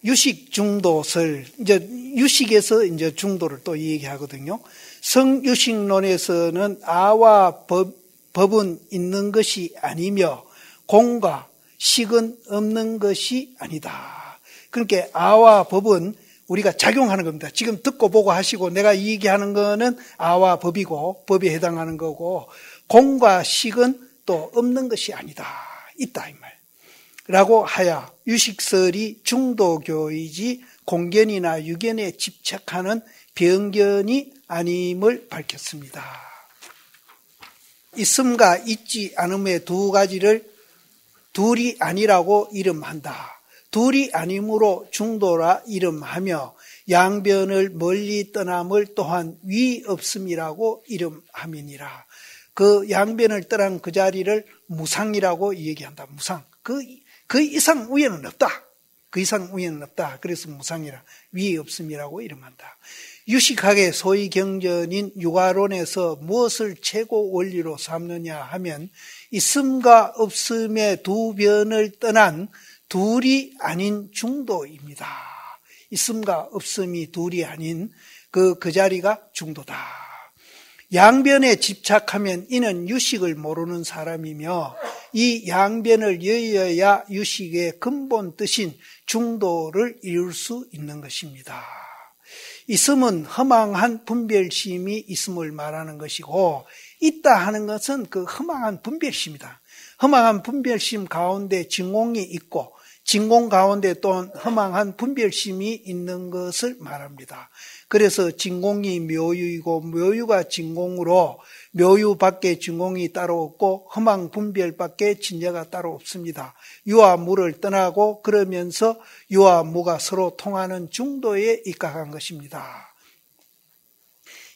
유식 중도설, 이제 유식에서 이제 중도를 또 얘기하거든요. 성유식론에서는 아와 법은 있는 것이 아니며 공과 식은 없는 것이 아니다. 그러니까 아와 법은 우리가 작용하는 겁니다. 지금 듣고 보고 하시고 내가 이 얘기하는 거는 아와 법이고 법에 해당하는 거고 공과 식은 또 없는 것이 아니다. 있다 이 말. 라고 하여 유식설이 중도교이지 공견이나 유견에 집착하는 병견이 아님을 밝혔습니다. 있음과 있지 않음의 두 가지를 둘이 아니라고 이름한다. 둘이 아님으로 중도라 이름하며 양변을 멀리 떠남을 또한 위 없음이라고 이름함이니라. 그 양변을 떠난 그 자리를 무상이라고 얘기한다. 무상. 그 이상 위에는 없다. 그 이상 위에는 없다. 그래서 무상이라. 위 없음이라고 이름한다. 유식학의 소위 경전인 유가론에서 무엇을 최고 원리로 삼느냐 하면 있음과 없음의 두 변을 떠난 둘이 아닌 중도입니다. 있음과 없음이 둘이 아닌 그 자리가 중도다. 양변에 집착하면 이는 유식을 모르는 사람이며 이 양변을 여어야 유식의 근본 뜻인 중도를 이룰 수 있는 것입니다. 있음은 허망한 분별심이 있음을 말하는 것이고 있다 하는 것은 그 허망한 분별심이다. 허망한 분별심 가운데 진공이 있고 진공 가운데 또 허망한 분별심이 있는 것을 말합니다. 그래서 진공이 묘유이고 묘유가 진공으로 묘유 밖에 진공이 따로 없고 허망 분별 밖에 진여가 따로 없습니다. 유와 무를 떠나고 그러면서 유와 무가 서로 통하는 중도에 입각한 것입니다.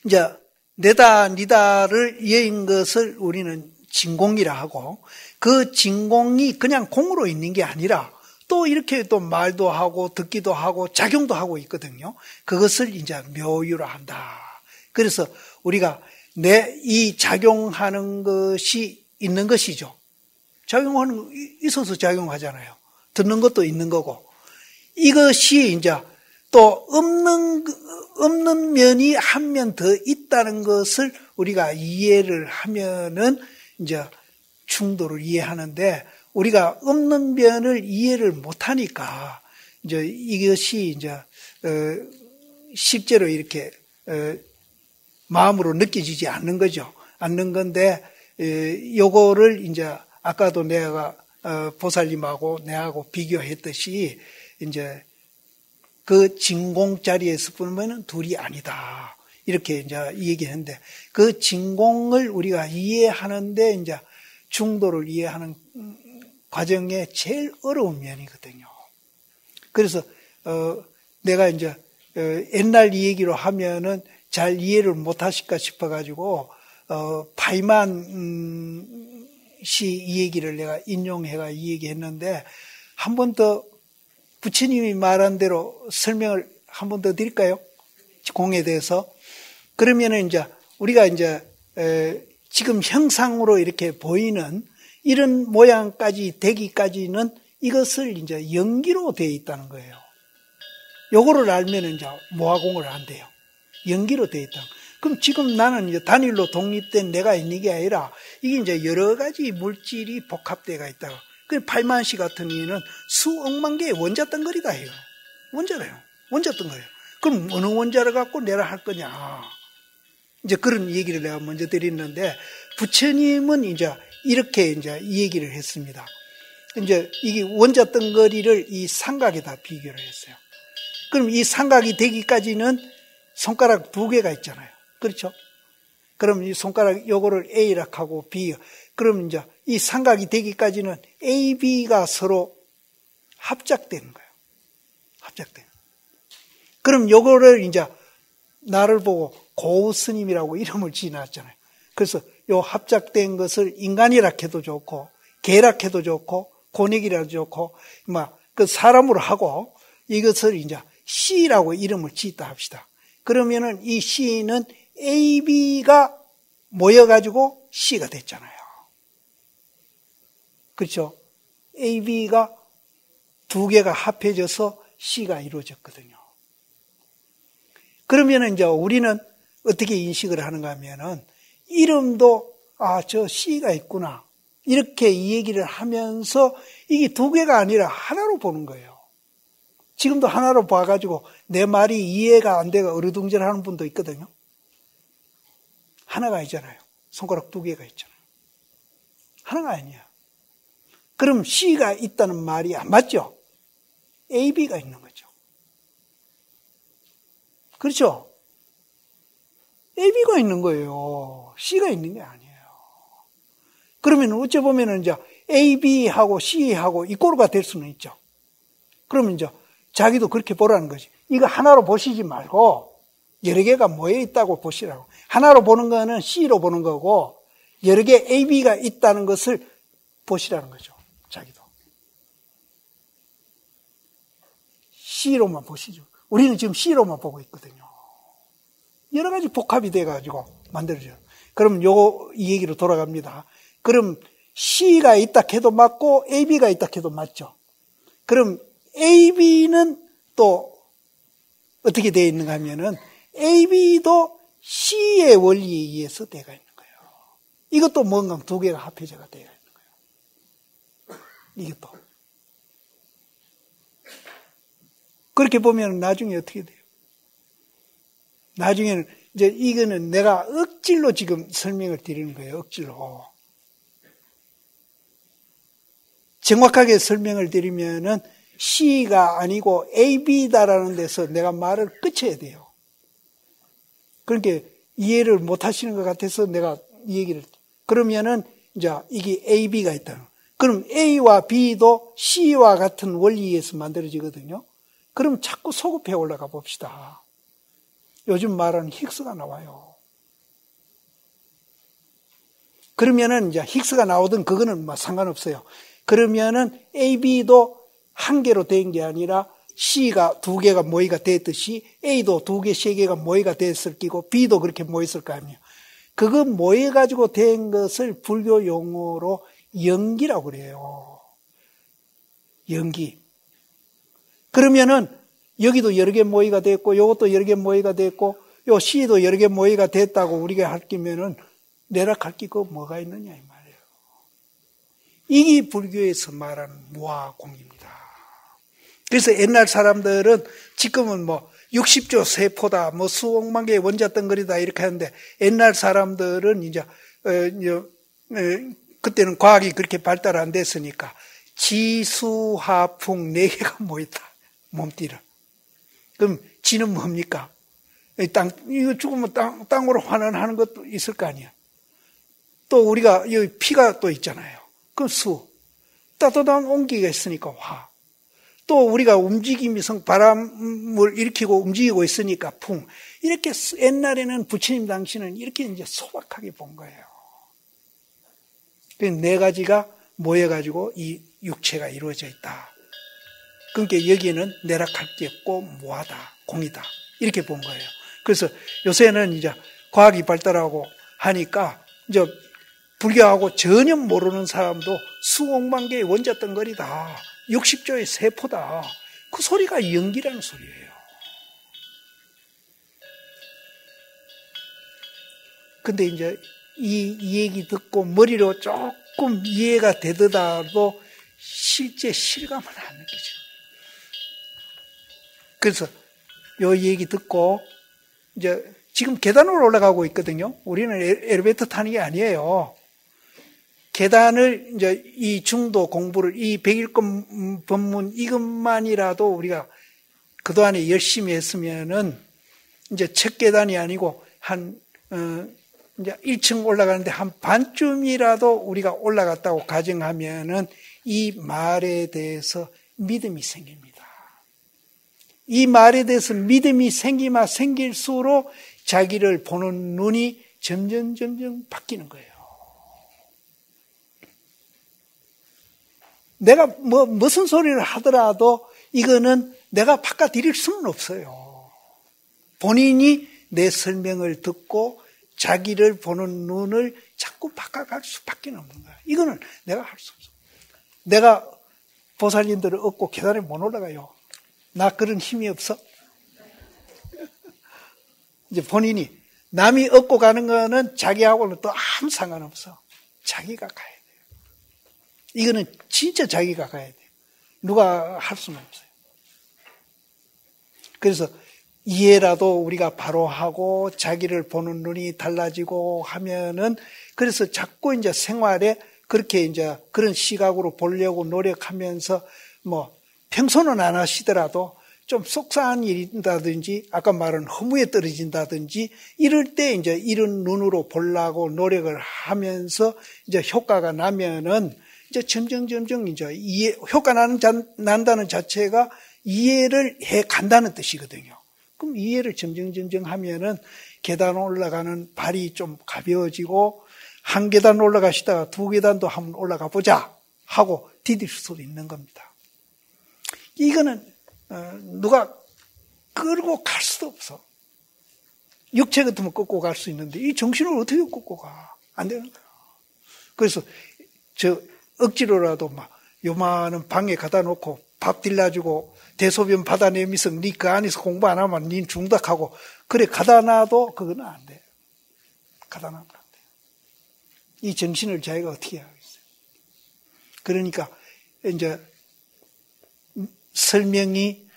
이제 내다 니다를 여인 것을 우리는 진공이라 하고 그 진공이 그냥 공으로 있는 게 아니라 또 이렇게 또 말도 하고 듣기도 하고 작용도 하고 있거든요. 그것을 이제 묘유라 한다. 그래서 우리가 이 작용하는 것이 있는 것이죠. 작용하는 있어서 작용하잖아요. 듣는 것도 있는 거고 이것이 이제 또 없는 면이 한 면 더 있다는 것을 우리가 이해를 하면은 이제 충도를 이해하는데 우리가 없는 면을 이해를 못하니까 이제 이것이 이제 실제로 이렇게 마음으로 느껴지지 않는 거죠. 않는 건데 요거를 이제 아까도 내가 보살님하고 내하고 비교했듯이 이제 그 진공 자리에서 보면은 둘이 아니다. 이렇게 이제 얘기했는데 그 진공을 우리가 이해하는데 이제 중도를 이해하는 과정에 제일 어려운 면이거든요. 그래서 내가 이제 옛날 이 얘기로 하면은 잘 이해를 못하실까 싶어가지고 파이만 씨 이 얘기를 내가 인용해가 이 얘기했는데 한 번 더 부처님이 말한 대로 설명을 한 번 더 드릴까요? 공에 대해서. 그러면은 이제 우리가 이제 지금 형상으로 이렇게 보이는 이런 모양까지 되기까지는 이것을 이제 연기로 되어 있다는 거예요. 요거를 알면 이제 모화공을 한대요. 연기로 되어 있다. 그럼 지금 나는 이제 단일로 독립된 내가 있는 게 아니라 이게 이제 여러 가지 물질이 복합되어 있다. 그 팔만시 같은 경우는 수억만 개의 원자 덩어리다예요. 원자래요. 원자 덩어리. 그럼 어느 원자를 갖고 내라 할 거냐? 이제 그런 얘기를 내가 먼저 드렸는데 부처님은 이제 이렇게 이제 이 얘기를 했습니다. 이제 이게 원자 덩어리를 이 삼각에다 비교를 했어요. 그럼 이 삼각이 되기까지는 손가락 두 개가 있잖아요. 그렇죠? 그럼 이 손가락 요거를 A라 하고 B. 그럼 이제 이 삼각이 되기까지는 A, B가 서로 합작되는 거예요. 합작되는. 그럼 요거를 이제 나를 보고 고스님이라고 이름을 지어놨잖아요. 그래서 요 합작된 것을 인간이라 해도 좋고 개라 해도 좋고 곤액이라도 좋고 그 사람으로 하고 이것을 이제 C라고 이름을 짓다 합시다. 그러면은 이 C는 A, B가 모여가지고 C가 됐잖아요. 그렇죠? A, B가 두 개가 합해져서 C가 이루어졌거든요. 그러면 이제 우리는 어떻게 인식을 하는가 하면은 이름도 저 C가 있구나. 이렇게 이 얘기를 하면서 이게 두 개가 아니라 하나로 보는 거예요. 지금도 하나로 봐가지고 내 말이 이해가 안 되고 어리둥절하는 분도 있거든요. 하나가 아니잖아요. 손가락 두 개가 있잖아요. 하나가 아니야. 그럼 C가 있다는 말이 안 맞죠? AB가 있는 거죠. 그렇죠? AB가 있는 거예요. C가 있는 게 아니에요. 그러면 어찌 보면은 이제 AB하고 C하고 이꼬르가 될 수는 있죠. 그러면 이제 자기도 그렇게 보라는 거지. 이거 하나로 보시지 말고 여러 개가 모여 있다고 보시라고. 하나로 보는 거는 C로 보는 거고 여러 개 AB가 있다는 것을 보시라는 거죠. 자기도. C로만 보시죠. 우리는 지금 C로만 보고 있거든요. 여러 가지 복합이 돼가지고 만들어져요. 그럼 이 얘기로 돌아갑니다. 그럼 C가 있다 해도 맞고 AB가 있다 해도 맞죠. 그럼 AB는 또 어떻게 되어 있는가 하면은 AB도 C의 원리에 의해서 되어 있는 거예요. 이것도 뭔가 두 개가 합해져가 되어 있는 거예요. 이것도. 그렇게 보면 나중에 어떻게 돼요? 나중에는 이제 이거는 내가 억지로 지금 설명을 드리는 거예요. 억지로. 정확하게 설명을 드리면은 C가 아니고 AB다라는 데서 내가 말을 끝쳐야 돼요. 그러니까 이해를 못 하시는 것 같아서 내가 이 얘기를. 그러면은 이제 이게 AB가 있다. 그럼 A와 B도 C와 같은 원리에서 만들어지거든요. 그럼 자꾸 소급해 올라가 봅시다. 요즘 말하는 힉스가 나와요. 그러면은 이제 힉스가 나오든 그거는 뭐 상관없어요. 그러면은 AB도 한 개로 된 게 아니라 C가 두 개가 모이가 됐듯이 A도 두 개, 세 개가 모이가 됐을 끼고 B도 그렇게 모였을 거 아니에요. 그거 모여가지고 된 것을 불교 용어로 연기라고 그래요. 연기. 그러면은 여기도 여러 개 모이가 됐고 요것도 여러 개 모이가 됐고 요 C도 여러 개 모이가 됐다고 우리가 할 끼면은 내락할 게 그 뭐가 있느냐 이 말이에요. 이게 불교에서 말하는 무아공입니다. 그래서 옛날 사람들은 지금은 뭐 60조 세포다, 뭐 수억만 개의 원자 덩어리다 이렇게 하는데 옛날 사람들은 이제 그때는 과학이 그렇게 발달 안 됐으니까 지수화풍 4개가 모였다. 몸띠를. 그럼 지는 뭡니까? 이거 죽으면 땅으로 환원하는 것도 있을 거 아니야. 또 우리가 여기 피가 또 있잖아요. 그럼 수. 따뜻한 온기가 있으니까 화. 또 우리가 움직임이 바람을 일으키고 움직이고 있으니까 풍. 이렇게 옛날에는 부처님 당시는 이렇게 이제 소박하게 본 거예요. 그 4가지가 모여가지고 이 육체가 이루어져 있다. 그러니까 여기에는 내락할 게 없고 무하다, 공이다. 이렇게 본 거예요. 그래서 요새는 이제 과학이 발달하고 하니까 이제 불교하고 전혀 모르는 사람도 수억만 개의 원자 덩어리다. 60조의 세포다. 그 소리가 연기라는 소리예요. 근데 이제 이 얘기 듣고 머리로 조금 이해가 되더라도 실제 실감은 안 느끼죠. 그래서 요 얘기 듣고 이제 지금 계단으로 올라가고 있거든요. 우리는 엘리베이터 타는 게 아니에요. 계단을 이제 이 중도 공부를 이 100일권 법문 이것만이라도 우리가 그동안에 열심히 했으면은 이제 첫 계단이 아니고 한 이제 1층 올라가는데 한 반쯤이라도 우리가 올라갔다고 가정하면은 이 말에 대해서 믿음이 생깁니다. 이 말에 대해서 믿음이 생기면 생길수록 자기를 보는 눈이 점점 바뀌는 거예요. 내가 무슨 소리를 하더라도 이거는 내가 바꿔드릴 수는 없어요. 본인이 내 설명을 듣고 자기를 보는 눈을 자꾸 바꿔갈 수밖에 없는 거야. 이거는 내가 할 수 없어. 내가 보살님들을 얻고 계단에 못 올라가요. 나 그런 힘이 없어. 이제 본인이 남이 얻고 가는 거는 자기하고는 또 아무 상관없어. 자기가 가야 돼요. 이거는 진짜 자기가 가야 돼요. 누가 할 수는 없어요. 그래서 이해라도 우리가 바로 하고 자기를 보는 눈이 달라지고 하면은 그래서 자꾸 이제 생활에 그렇게 이제 그런 시각으로 보려고 노력하면서 뭐 평소는 안 하시더라도 좀 속상한 일이라든지 아까 말한 허무에 떨어진다든지 이럴 때 이제 이런 눈으로 보려고 노력을 하면서 이제 효과가 나면은 이제 점점 이제 효과 난다는 자체가 이해를 해 간다는 뜻이거든요. 그럼 이해를 점점 하면은 계단 올라가는 발이 좀 가벼워지고 한 계단 올라가시다가 두 계단도 한번 올라가 보자 하고 디딜 수도 있는 겁니다. 이거는 누가 끌고 갈 수도 없어. 육체 같으면 끌고 갈 수 있는데 이 정신을 어떻게 끌고 가? 안 되는 거야. 그래서 억지로라도 막 요만한 방에 갖다 놓고 밥 딜라주고 대소변 받아내면서 니 그 안에서 공부 안 하면 니 중독하고 그래 갖다 놔도 그거는 안 돼. 갖다 놔도 안 돼. 이 정신을 자기가 어떻게 하겠어요? 그러니까 이제 설명이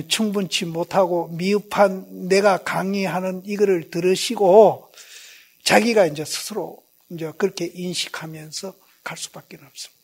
충분치 못하고 미흡한 내가 강의하는 이거를 들으시고 자기가 이제 스스로 이제 그렇게 인식하면서 갈 수밖에 없습니다.